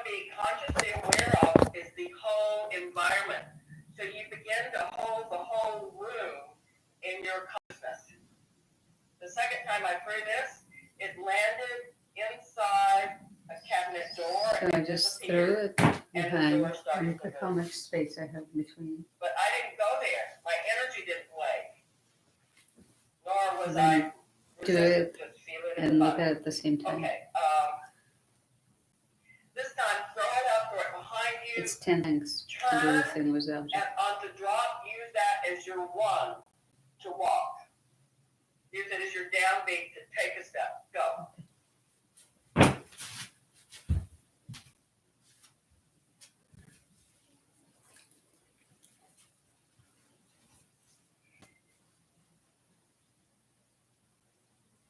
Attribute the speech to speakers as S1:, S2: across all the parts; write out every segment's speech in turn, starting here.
S1: to be consciously aware of is the whole environment. So you begin to hold the whole room in your consciousness. The second time I threw this, it landed inside a cabinet door.
S2: So I just threw it behind. Look at how much space I have between.
S1: But I didn't go there. My energy didn't play. Nor was I.
S2: Do it and look at it at the same time.
S1: Okay. This time, throw it up, throw it behind you.
S2: It's 10 things to do the thing with the object.
S1: And on the drop, use that as your one to walk. Use it as your downbeat to take a step. Go.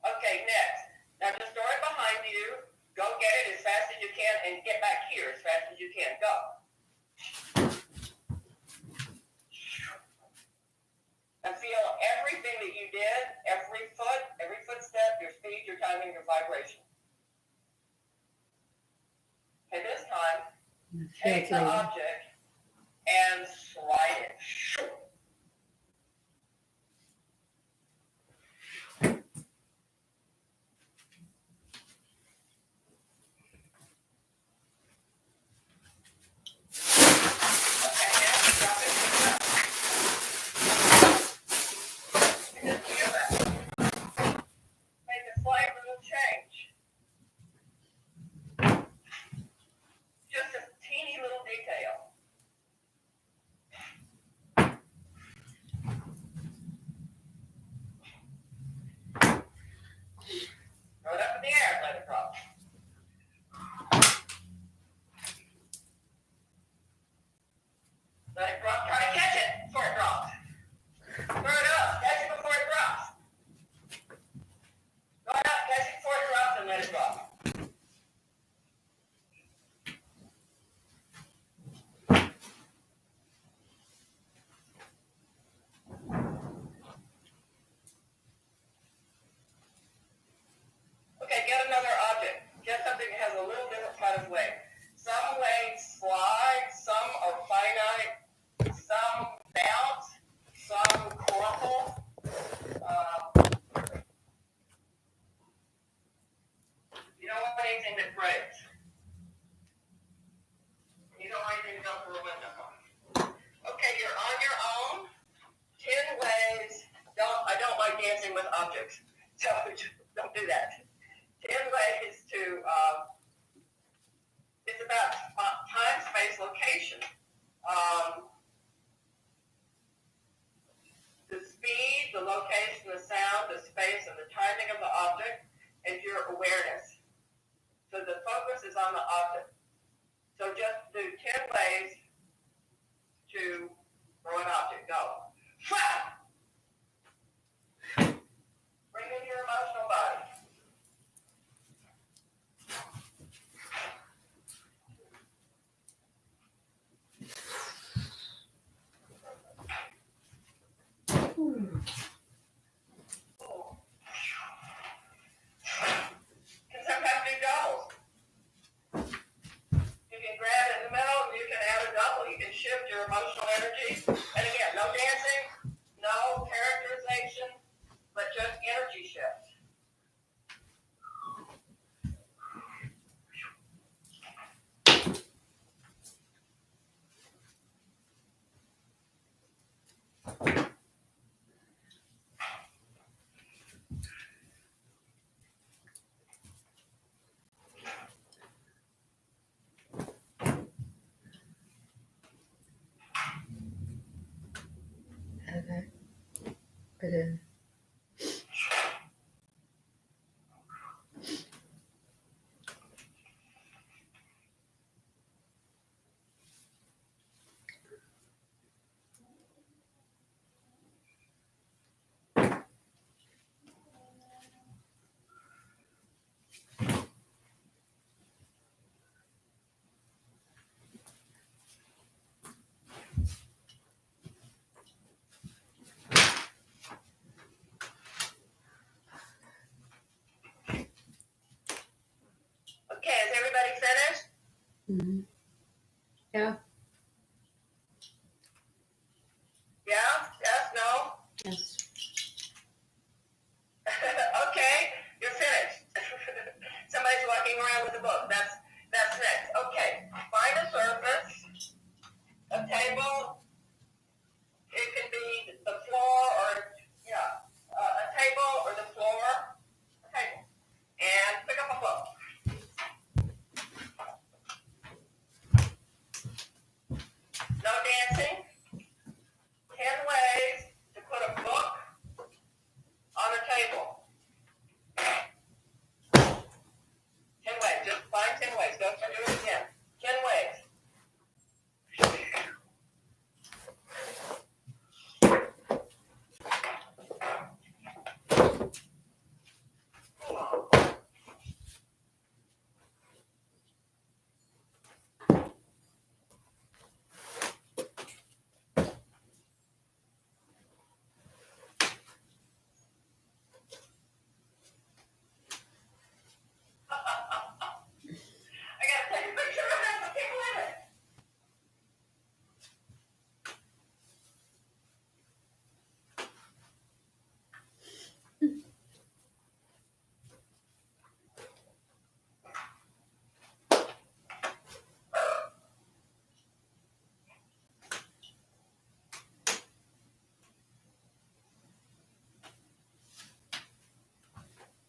S1: Okay, next. Now just throw it behind you. Go get it as fast as you can and get back here as fast as you can. Go. And feel everything that you did, every footstep, your speed, your timing, your vibration. Okay, this time, take the object and slide it. Okay, get another object. Get something that has a little different kind of weight. Some weights slide, some are finite, some bounce, some crumple. You don't want anything that breaks. You don't want anything to go through a window. Okay, you're on your own. 10 ways. I don't like dancing with objects, so don't do that. 10 ways to, it's about time, space, location. The speed, the location, the sound, the space, and the timing of the object, and your awareness. So the focus is on the object. So just do 10 ways to throw an object. Go. Bring in your emotional body. Can sometimes do doubles. You can grab it in the middle, and you can add a double. You can shift your emotional energy. And again, no dancing, no characterization, but just energy shift.
S2: Okay. Good. Mhm. Yeah.
S1: Yeah? Yes? No?
S2: Yes.
S1: Okay, you're finished. Somebody's walking around with a book. That's next. Okay, find a surface, a table. It can be the floor or a table or the floor. A table, and pick up a book. No dancing. 10 ways to put a book on a table. 10 ways. Just find 10 ways. Don't do it again. 10 ways. I gotta take a picture of that. I can't believe it.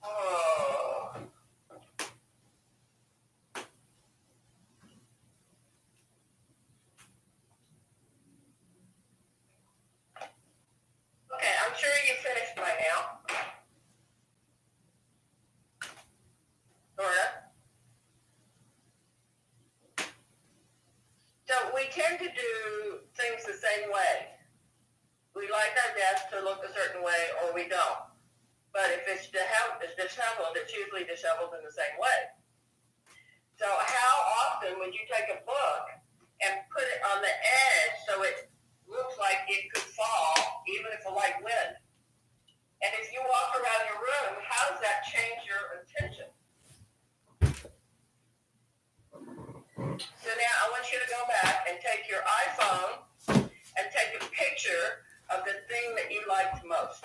S1: Oh. Okay, I'm sure you finished by now. Dora. So we tend to do things the same way. We like our desk to look a certain way or we don't. But if it's disheveled, it's usually disheveled in the same way. So how often would you take a book and put it on the edge so it looks like it could fall, even if a light wind? And if you walk around your room, how does that change your attention? So now I want you to go back and take your iPhone and take a picture of the thing that you liked most.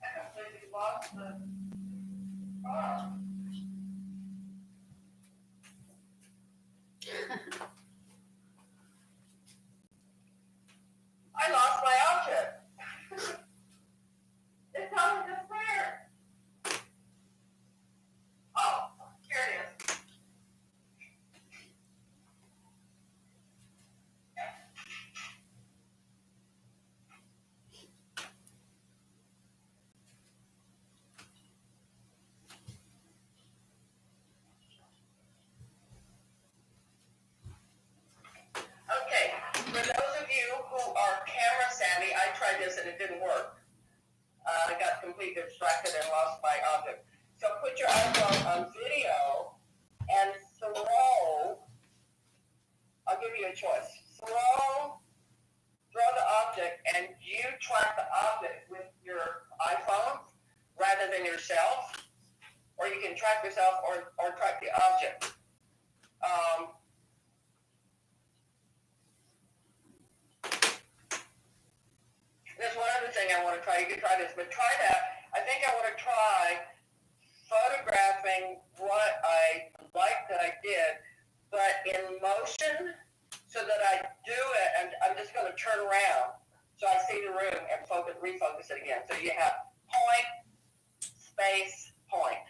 S1: I completely lost the I lost my object. It's totally disappeared. Oh, here it is. Okay, for those of you who are camera savvy, I tried this and it didn't work. I got completely distracted and lost my object. So put your iPhone on video and I'll give you a choice. Throw the object and you track the object with your iPhone rather than yourself. Or you can track yourself or track the object. There's one other thing I want to try. You can try this, but try that. I think I want to try photographing what I liked that I did, but in motion so that I do it, and I'm just going to turn around so I see the room and refocus it again. So you have point, space, point.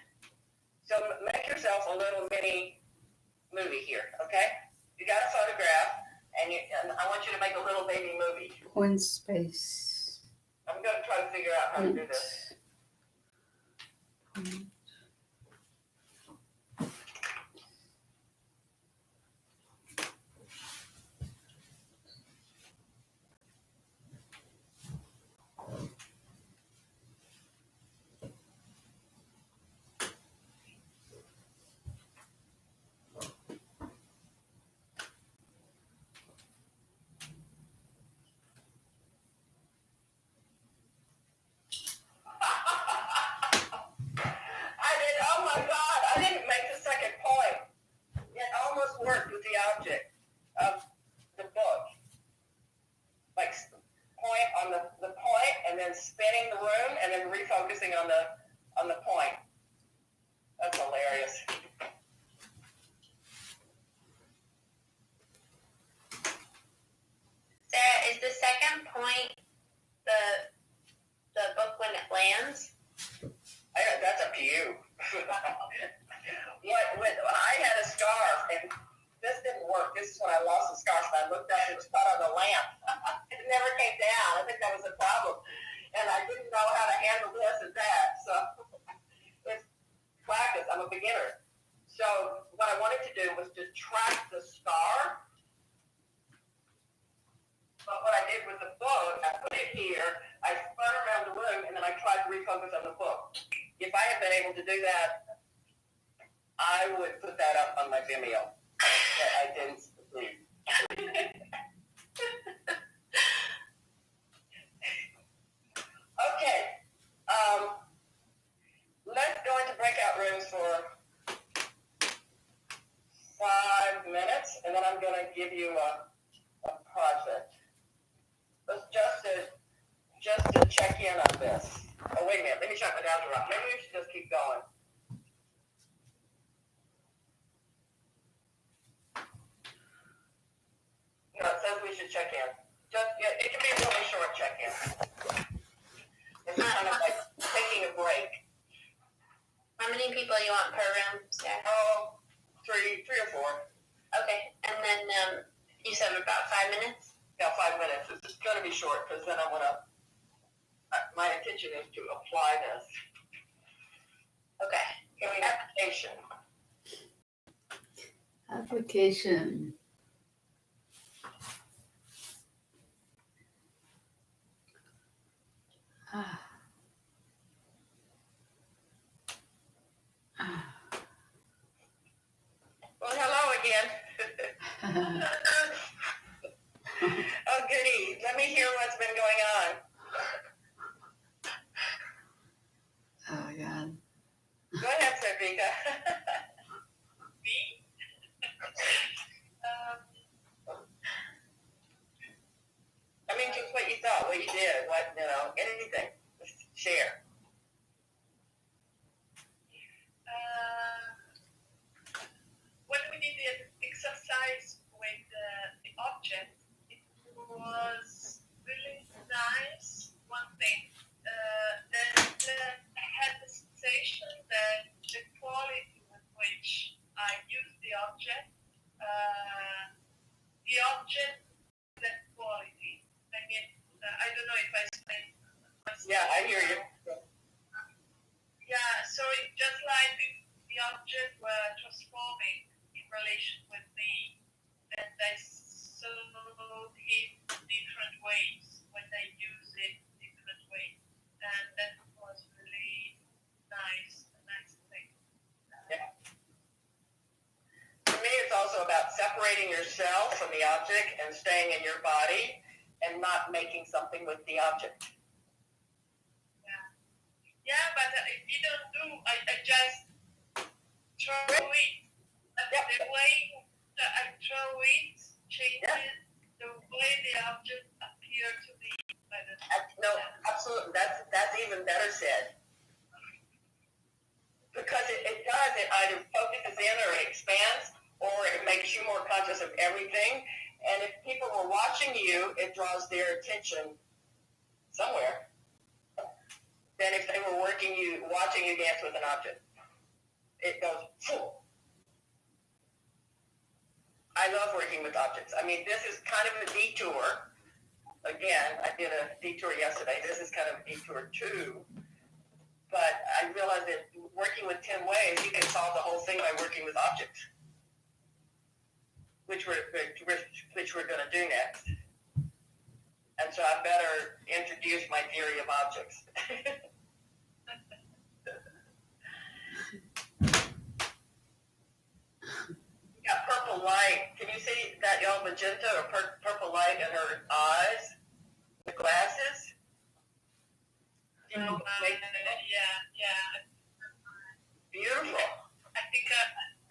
S1: So make yourself a little mini movie here, okay? You got a photograph, and I want you to make a little baby movie.
S2: Point space.
S1: I'm going to try to figure out how to do this.
S2: Point.
S1: Oh my God, I didn't make the second point. It almost worked with the object of the book. Like point on the point and then spinning the room and then refocusing on the point. That's hilarious.
S3: Sarah, is the second point the book when it lands?
S1: That's up to you. I had a scarf and this didn't work. This is when I lost the scarf and I looked up and it was caught on the lamp. It never came down. I think that was a problem. And I didn't know how to handle this and that. So it's practice. I'm a beginner. So what I wanted to do was to track the scar. But what I did with the book, I put it here, I spun around the room, and then I tried to refocus on the book. If I had been able to do that, I would put that up on my Vimeo. But I didn't succeed. Okay. Let's go into breakout rooms for 5 minutes, and then I'm going to give you a project. Let's just to check in on this. Oh, wait a minute. Let me shut my browser off. Maybe we should just keep going. No, it says we should check in. It can be a really short check-in. It's kind of like taking a break.
S3: How many people you want per room, Sarah?
S1: Oh, three or four.
S3: Okay, and then you said about 5 minutes?
S1: Yeah, 5 minutes. It's going to be short because then my intention is to apply this. Okay, here we have application.
S2: Application.
S1: Well, hello again. Oh, goody. Let me hear what's been going on.
S2: Oh, God.
S1: Go ahead, Sarvika.
S4: Me?
S1: I mean, just what you thought, what you did, anything. Just share.
S4: When we did the exercise with the object, it was really nice. One thing, that I had the sensation that the quality with which I use the object that quality. I mean, I don't know if I explained myself.
S1: Yeah, I hear you.
S4: Yeah, so it's just like the object were transforming in relation with me, and I saw him different ways when I use it different ways, and that was really nice, a nice thing.
S1: Yeah. For me, it's also about separating yourself from the object and staying in your body and not making something with the object.
S4: Yeah, but I didn't do. I just throw it.
S1: Yep.
S4: The way that I throw it changes the way the object appears to me.
S1: No, absolutely. That's even better said. Because it does. It either focuses in or it expands, or it makes you more conscious of everything. And if people were watching you, it draws their attention somewhere. Than if they were watching you dance with an object. it goes full. I love working with objects. I mean, this is kind of a detour. Again, I did a detour yesterday. This is kind of a detour too. But I realized that working with 10 ways, you can solve the whole thing by working with objects, which we're going to do next. And so I better introduce my theory of objects. Got purple light. Can you see that yellow magenta or purple light in her eyes? The glasses? You know,
S4: Yeah.
S1: beautiful.
S4: I think I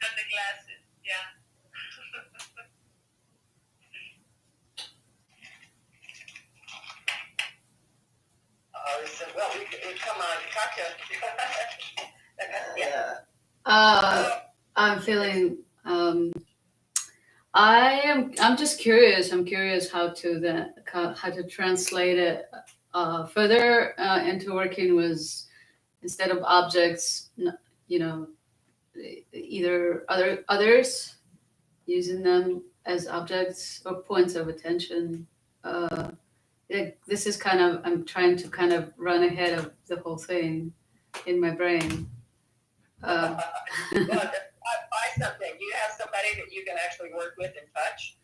S4: got the glasses. Yeah.
S1: I said, well, we come on, Katya. Yeah.
S2: I'm feeling. I'm just curious. I'm curious how to translate it further into working with, instead of objects, you know, either others, using them as objects or points of attention. This is kind of, I'm trying to kind of run ahead of the whole thing in my brain.
S1: Well, buy something. You have somebody that you can actually work with and touch.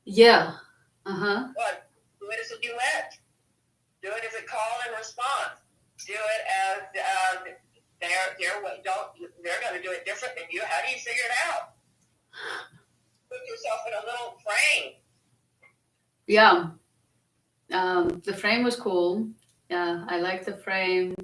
S2: Yeah. Uh-huh.
S1: Well, do it as a duet. Do it as a call and response. Do it as they're going to do it different than you. How do you figure it out? Put yourself in a little frame.
S2: Yeah. The frame was cool. Yeah, I like the frame.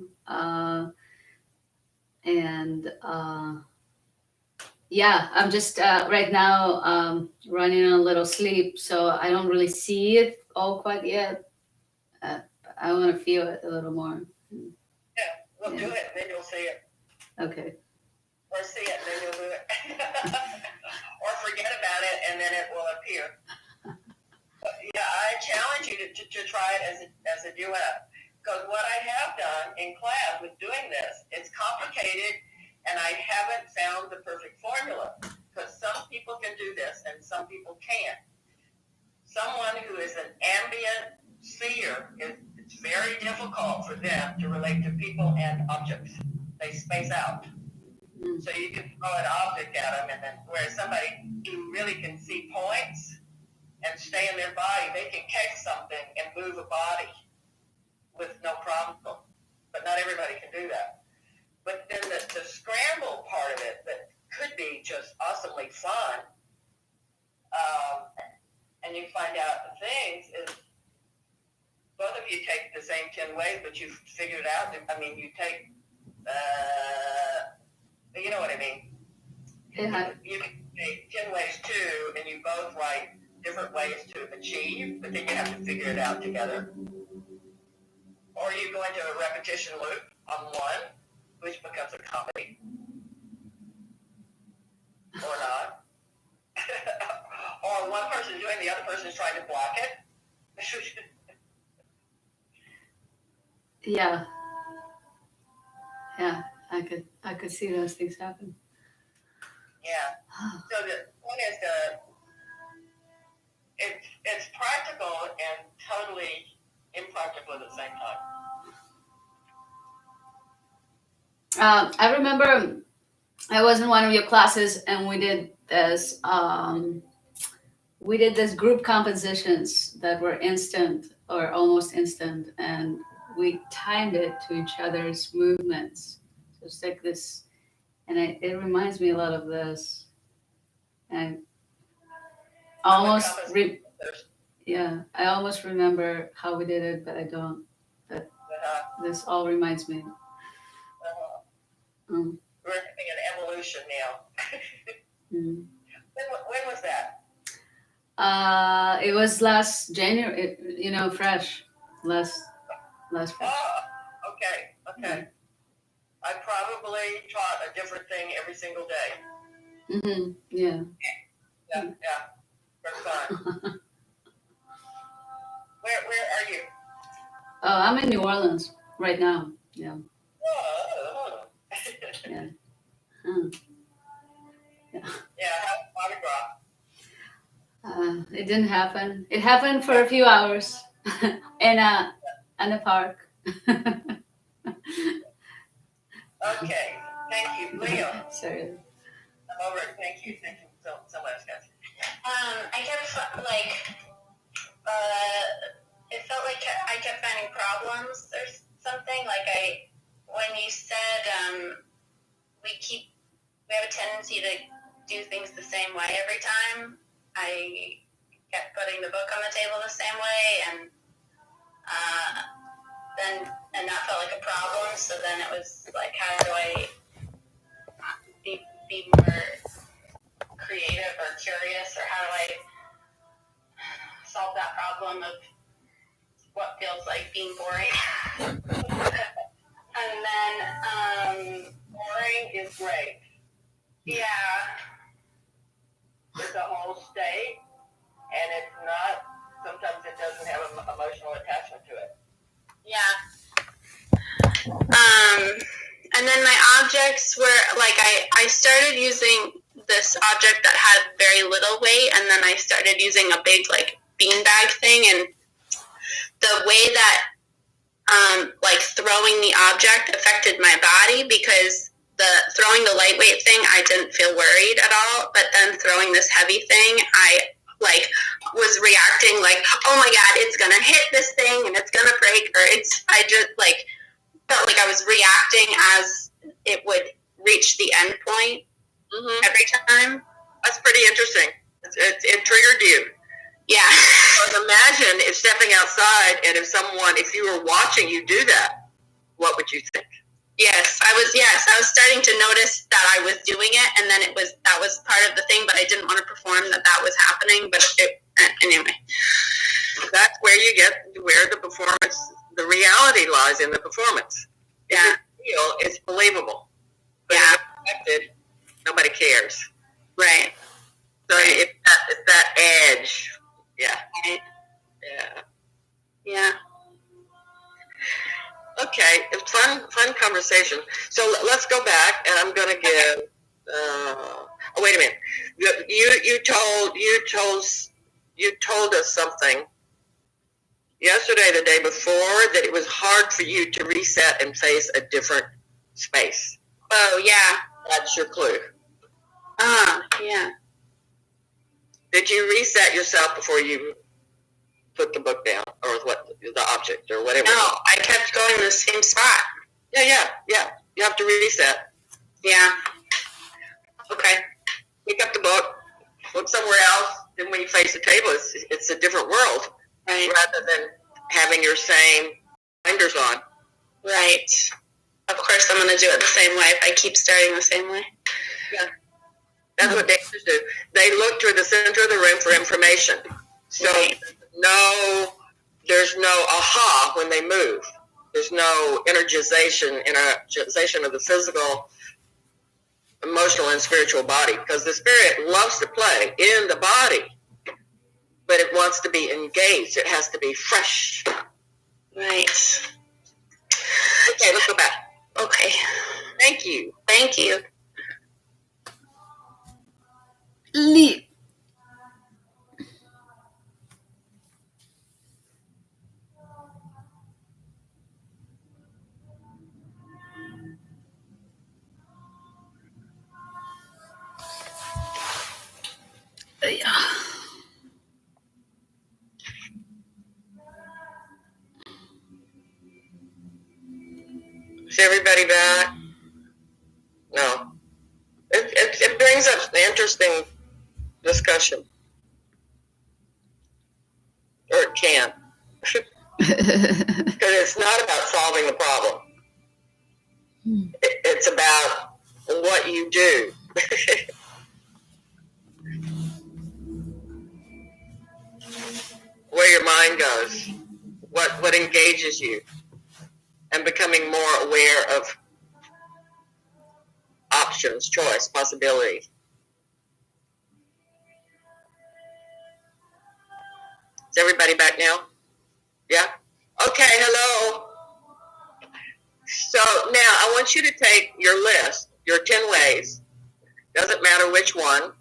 S2: Yeah, I'm just right now running on a little sleep, so I don't really see it all quite yet. I want to feel it a little more.
S1: Yeah, well, do it, and then you'll see it.
S2: Okay.
S1: Or see it, and then you'll do it. Or forget about it, and then it will appear. But, yeah, I challenge you to try it as a duet. Because what I have done in class with doing this, it's complicated, and I haven't found the perfect formula. Because some people can do this, and some people can't. Someone who is an ambient seer, it's very difficult for them to relate to people and objects. They space out. So you can throw an object at them, and then whereas somebody who really can see points and stay in their body, they can catch something and move a body with no problem. But not everybody can do that. But then the scramble part of it that could be just awesomely fun, and you find out the things is both of you take the same 10 ways, but you've figured it out. I mean, you take, you know what I mean?
S2: Yeah.
S1: You can take 10 ways too, and you both write different ways to achieve, but then you have to figure it out together. Or you go into a repetition loop on one, which becomes a comedy. Or not. Or one person's doing, the other person's trying to block it.
S2: Yeah. Yeah, I could see those things happen.
S1: Yeah. So the point is it's practical and totally impractical at the same time.
S2: I remember I was in one of your classes, and we did this. We did this group compositions that were instant or almost instant, and we timed it to each other's movements. So it's like this, and it reminds me a lot of this. And almost, I almost remember how we did it, but I don't. But this all reminds me.
S1: We're having an evolution now. When was that?
S2: It was last January. Fresh. Last fresh.
S1: Oh, okay. I probably taught a different thing every single day.
S2: Mm-hmm. Yeah.
S1: Yeah. Very fun. Where are you?
S2: I'm in New Orleans right now. Yeah.
S1: Oh.
S2: Yeah.
S1: Yeah, have a autograph.
S2: It didn't happen. It happened for a few hours in a park.
S1: Okay, thank you, Leo.
S2: Sorry.
S1: I'm over it. Thank you so much, guys.
S3: I kept it felt like I kept finding problems or something. Like when you said we have a tendency to do things the same way every time. I kept putting the book on the table the same way, and that felt like a problem. So then it was like, how do I be more creative or curious, or how do I solve that problem of what feels like being boring? And then
S1: Boring is great.
S3: yeah.
S1: It's a whole state, and it's not. Sometimes it doesn't have an emotional attachment to it.
S3: Yeah. And then my objects were like, I started using this object that had very little weight, and then I started using a big like beanbag thing, and the way that like throwing the object affected my body, because throwing the lightweight thing, I didn't feel worried at all, but then throwing this heavy thing, I like was reacting like, oh my god, it's gonna hit this thing and it's gonna break, or I just like felt like I was reacting as it would reach the end point every time.
S1: That's pretty interesting. It triggered you.
S3: Yeah.
S1: So imagine if stepping outside, and if you were watching you do that, what would you think?
S3: Yes, I was starting to notice that I was doing it, and then that was part of the thing, but I didn't want to perform that was happening. But anyway,
S1: that's where the performance, the reality lies in the performance.
S3: Yeah,
S1: It's believable. But
S3: yeah,
S1: if it's affected, nobody cares.
S3: right.
S1: So it's that edge. Yeah.
S3: Right.
S1: Yeah.
S3: Yeah.
S1: Okay, it's fun conversation. So let's go back, and I'm going to give. Oh, wait a minute. You told us something yesterday, the day before, that it was hard for you to reset and face a different space.
S3: Oh yeah.
S1: That's your clue.
S3: Yeah.
S1: Did you reset yourself before you put the book down, or the object, or whatever?
S3: No, I kept going to the same spot.
S1: Yeah. You have to reset.
S3: Yeah. Okay.
S1: Pick up the book, look somewhere else. Then when you face the table, it's a different world,
S3: Right.
S1: rather than having your same blinders on.
S3: Right. Of course, I'm going to do it the same way if I keep starting the same way.
S1: Yeah. That's what dancers do. They look toward the center of the room for information. So
S3: Right.
S1: there's no aha when they move. There's no energization of the physical, emotional, and spiritual body, because the spirit loves to play in the body, but it wants to be engaged. It has to be fresh.
S3: Right.
S1: Okay, let's go back.
S3: Okay.
S1: Thank you.
S3: Thank you.
S2: Leave. Yeah.
S1: Is everybody back? No. It brings up an interesting discussion. Or it can. Because it's not about solving the problem. It's about what you do. Where your mind goes. What engages you. And becoming more aware of options, choice, possibility. Is everybody back now? Yeah? Okay, hello. So now I want you to take your list your 10 ways. Doesn't matter which one.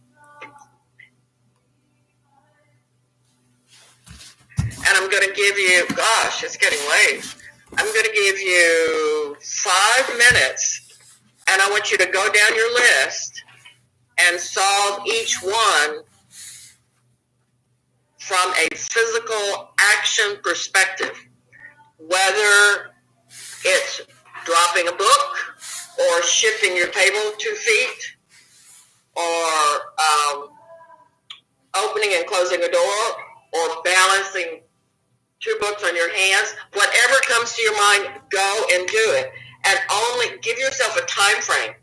S1: And I'm going to give you, gosh, it's getting late. I'm going to give you 5 minutes, and I want you to go down your list and solve each one from a physical action perspective, whether it's dropping a book or shifting your table 2 feet or opening and closing a door or balancing 2 books on your hands. Whatever comes to your mind, go and do it. And only give yourself a time frame.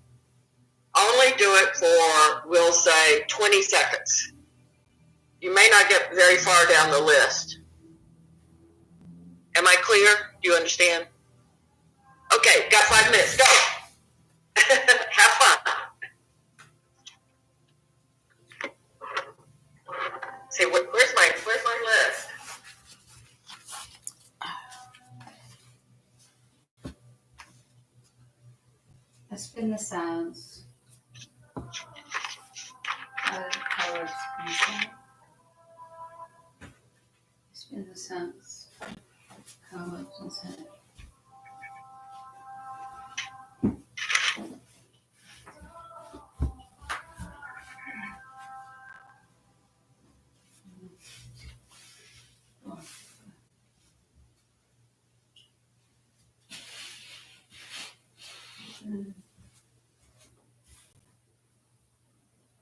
S1: Only do it for, we'll say, 20 seconds. You may not get very far down the list. Am I clear? Do you understand? Okay, got 5 minutes. Go. Have fun. See, where's my list?
S2: Let's spin the sounds. Colors. Spin the sounds. Colors inside.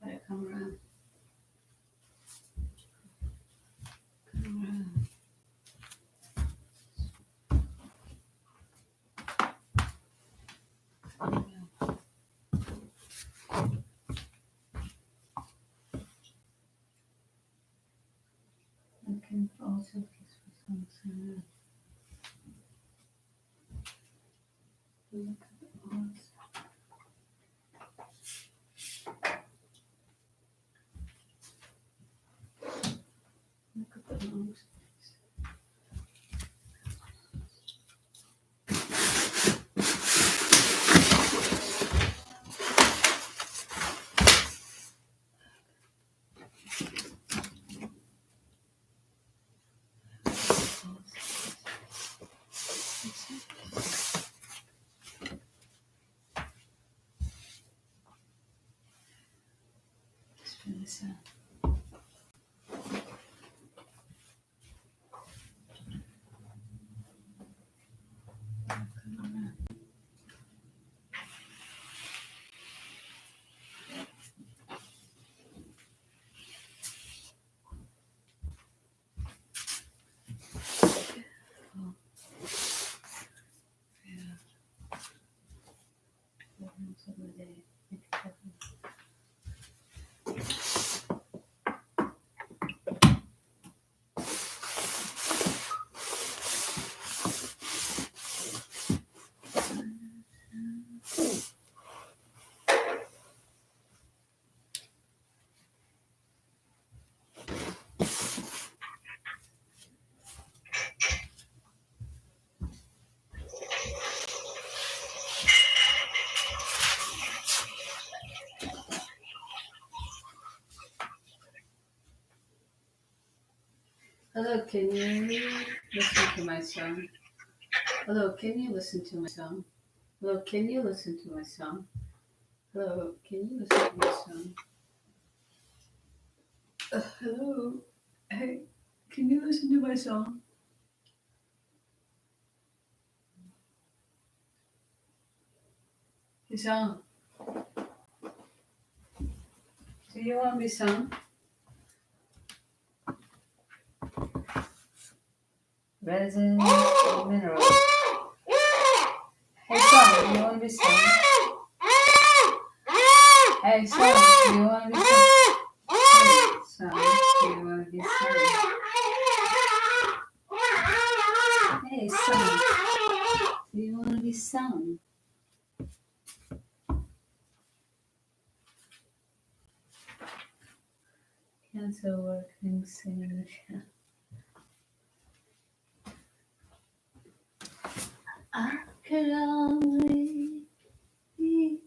S2: Let it come around. Come around. I can also kiss for some sound. Look at the odds. Look at the lungs. Spin this out. Hello, can you listen to my song? Hello, can you listen to my song? Hello, can you listen to my song? Hello, can you listen to my song? Hello, hey, can you listen to my song? Hey, song. Do you want me song? Resin, mineral. Hey, song, do you want me song? Hey, song, do you want me song? Hey, song, do you want me song? Hey, song, do you want to be sung? Cancel working singing. I could only be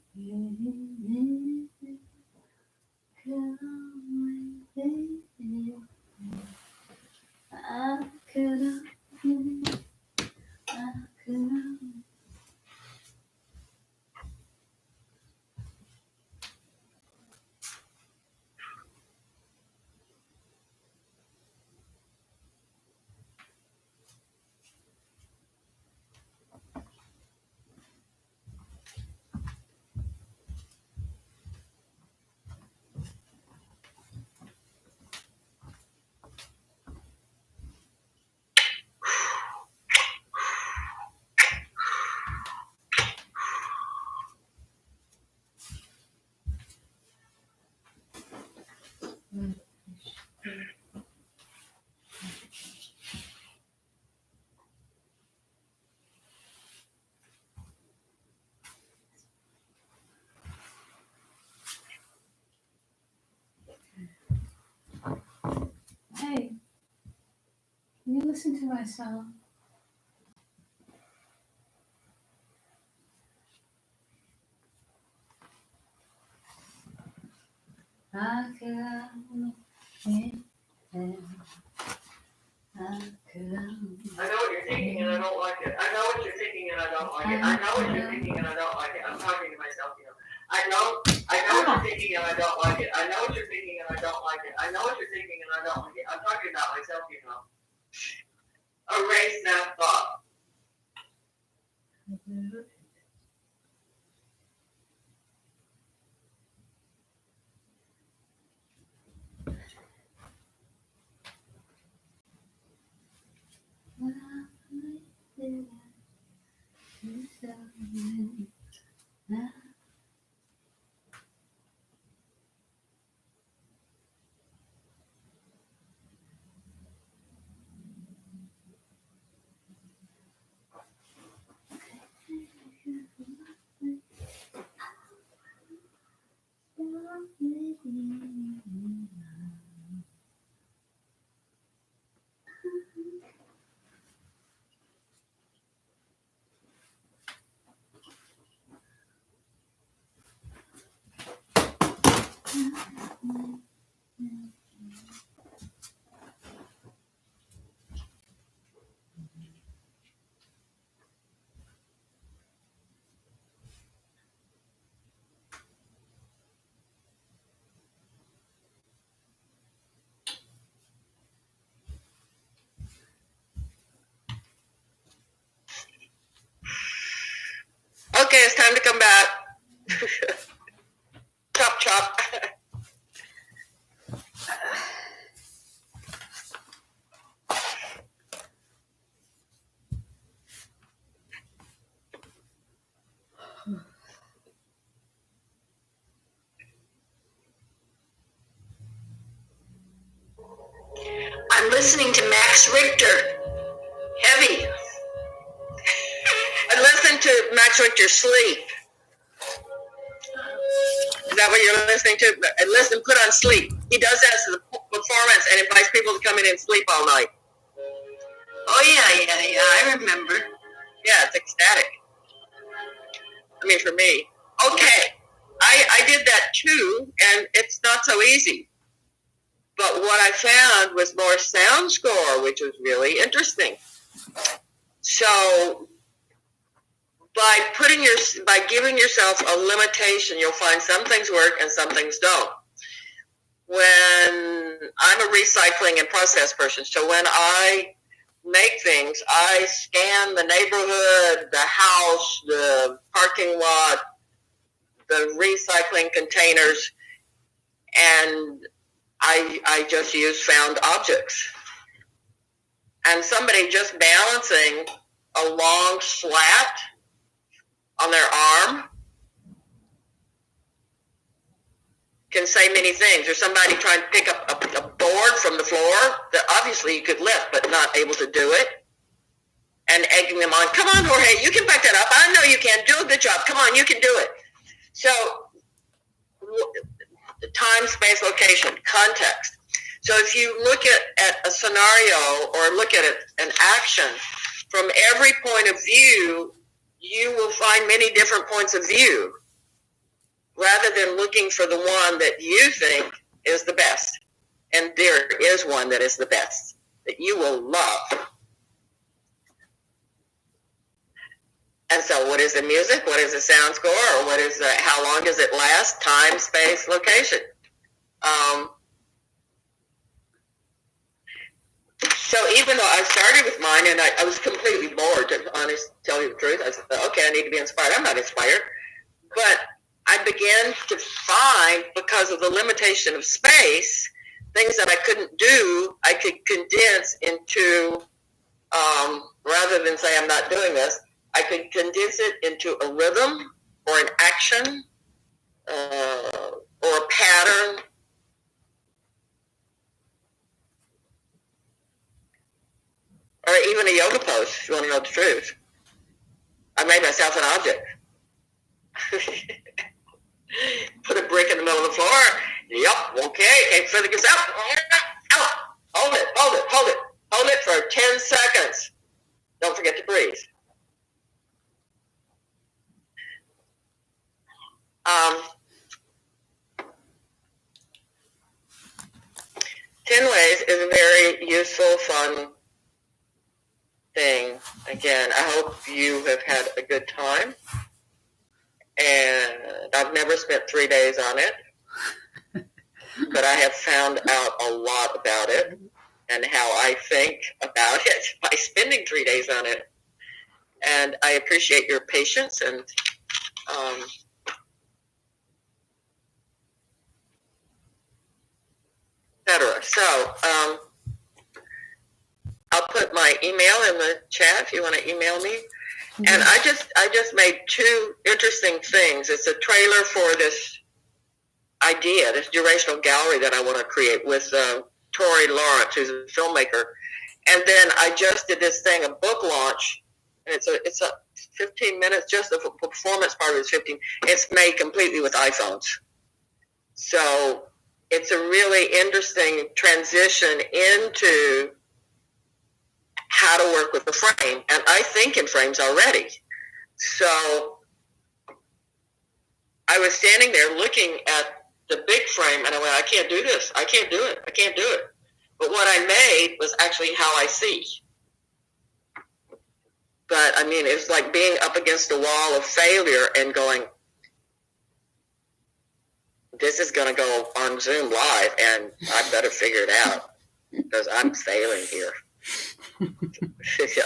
S2: Hey, can you listen to my song? I
S1: know what you're thinking and I don't like it. I know what you're thinking and I don't like it. I know what you're thinking and I don't like it. I'm talking to myself, you know. I know what you're thinking and I don't like it. I know what you're thinking and I don't like it. I know what you're thinking and I don't like it. I'm talking about myself, you know. Erase that thought. Okay, it's time to come back. Chop, chop. I'm listening to Max Richter. Heavy. I listen to Max Richter sleep. Is that what you're listening to? Listen, put on sleep. He does that as a performance and invites people to come in and sleep all night. Oh, yeah, I remember. Yeah, it's ecstatic. I mean, for me. Okay, I did that too, and it's not so easy. But what I found was more sound score, which was really interesting. So by giving yourself a limitation, you'll find some things work and some things don't. When I'm a recycling and process person, so when I make things, I scan the neighborhood, the house, the parking lot, the recycling containers, and I just use found objects. And somebody just balancing a long slat on their arm can say many things. Or somebody trying to pick up a board from the floor that obviously you could lift but not able to do it, and egging them on. Come on, Jorge, you can back that up. I know you can. Do a good job. Come on, you can do it. So time, space, location, context. So if you look at a scenario or look at an action from every point of view, you will find many different points of view rather than looking for the one that you think is the best. And there is one that is the best that you will love. And so what is the music? What is the sound score? Or what is how long does it last? Time, space, location. So even though I started with mine and I was completely bored, to tell you the truth, I said, okay, I need to be inspired. I'm not inspired. But I began to find, because of the limitation of space, things that I couldn't do, I could condense into, rather than say I'm not doing this, I could condense it into a rhythm or an action or a pattern or even a yoga pose, if you want to know the truth. I made myself an object. Put a brick in the middle of the floor. Yep, okay, and further goes out. Out. Hold it, hold it, hold it. Hold it for 10 seconds. Don't forget to breathe. 10 ways is a very useful, fun thing. Again, I hope you have had a good time. And I've never spent 3 days on it, but I have found out a lot about it and how I think about it by spending 3 days on it. And I appreciate your patience and etc. So I'll put my email in the chat if you want to email me. Mm-hmm. And I just made 2 interesting things. It's a trailer for this idea, this durational gallery that I want to create with Tori Lawrence, who's a filmmaker. And then I just did this thing, a book launch. And it's a 15 minutes, just the performance part is 15. It's made completely with iPhones. So it's a really interesting transition into how to work with the frame. And I think in frames already. So I was standing there looking at the big frame and I went, I can't do this. I can't do it. I can't do it. But what I made was actually how I see. But I mean, it's like being up against a wall of failure and going, this is going to go on Zoom Live and I better figure it out because I'm failing here.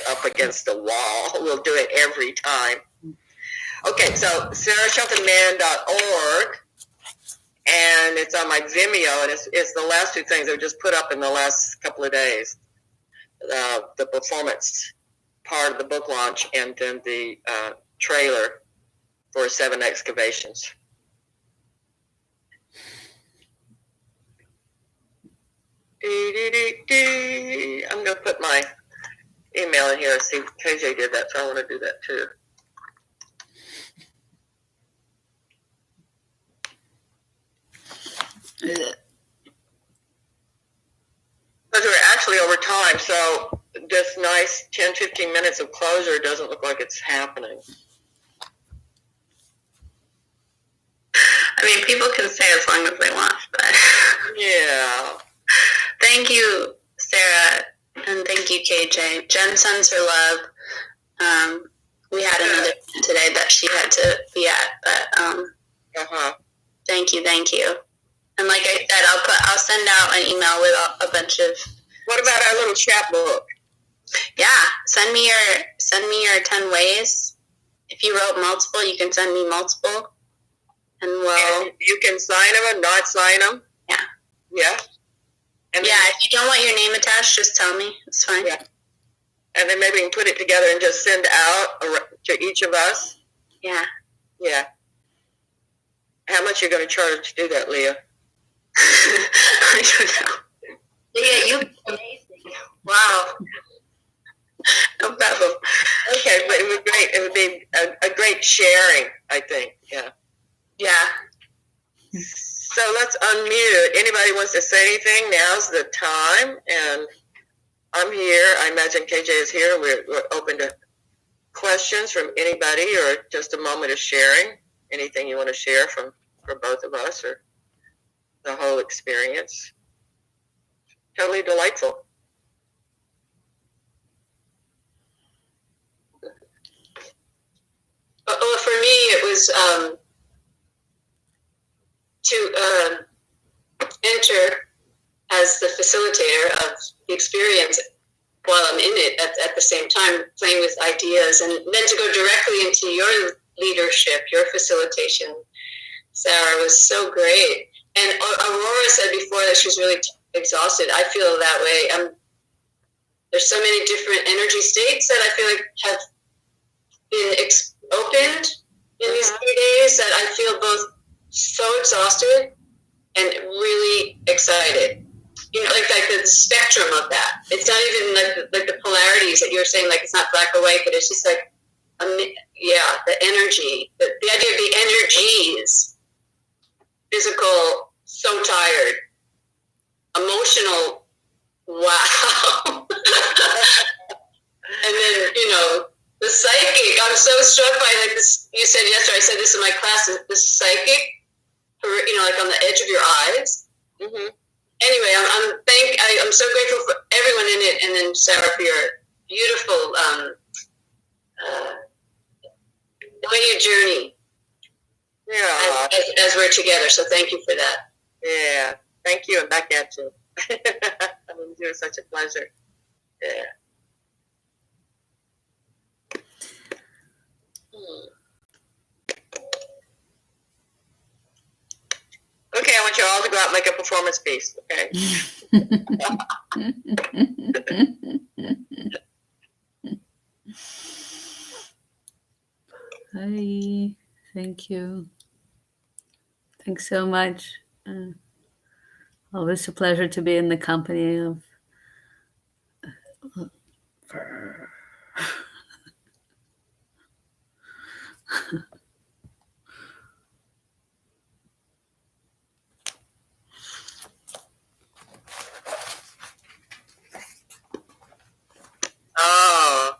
S1: Up against the wall. We'll do it every time. Okay, so sarahsheltonman.org, and it's on my Vimeo, and it's the last 2 things I just put up in the last couple of days. The performance part of the book launch and then the trailer for 7 excavations. I'm going to put my email in here. See, KJ did that, so I want to do that too. Because we're actually over time, so this nice 10-15 minutes of closure doesn't look like it's happening.
S3: I mean, people can stay as long as they want, but
S1: yeah.
S3: Thank you, Sarah, and thank you, KJ. Jen sends her love. We had another today that she had to be at, but thank you. And like I said, I'll send out an email with a bunch of.
S1: What about our little chat book?
S3: Yeah, send me your 10 ways. If you wrote multiple, you can send me multiple, and
S1: you can sign them and not sign them.
S3: Yeah.
S1: Yeah. And
S3: yeah, if you don't want your name attached, just tell me. It's fine.
S1: Yeah. And then maybe we can put it together and just send out to each of us.
S3: Yeah.
S1: Yeah. How much are you going to charge to do that, Leah?
S3: I don't know. Leah, you're amazing. Wow. No problem.
S1: Okay, but it would be great. It would be a great sharing, I think. Yeah.
S3: Yeah.
S1: So let's unmute. Anybody wants to say anything? Now's the time. And I'm here. I imagine KJ is here. We're open to questions from anybody or just a moment of sharing. Anything you want to share from both of us or the whole experience. Totally delightful.
S3: Well, for me, it was to enter as the facilitator of the experience while I'm in it at the same time, playing with ideas, and then to go directly into your leadership, your facilitation. Sarah was so great. And Aurora said before that she was really exhausted. I feel that way. There's so many different energy states that I feel like have been opened in these 3 days that I feel both so exhausted and really excited.
S5: like the spectrum of that. It's not even like the polarities that you were saying, like it's not black or white, but it's just like, the energy, the idea of the energies, physical, so tired, emotional, wow. And then, the psychic, I'm so struck by like this, you said yesterday, I said this in my class, the psychic, like on the edge of your eyes.
S6: Mm-hmm.
S5: Anyway, I'm so grateful for everyone in it, and then Sarah for your beautiful, the way you journey
S6: Yeah.
S5: as we're together. So thank you for that.
S6: Yeah. Thank you, and back at you. It was such a pleasure. Yeah. Okay, I want you all to go out and make a performance piece, okay?
S2: Hi, thank you. Thanks so much. Always a pleasure to be in the company of.
S6: Oh.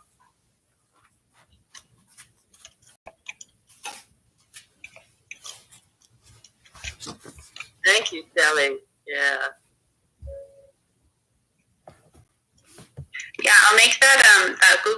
S6: Thank you, Kelly. Yeah.
S3: Yeah, I'll make that Google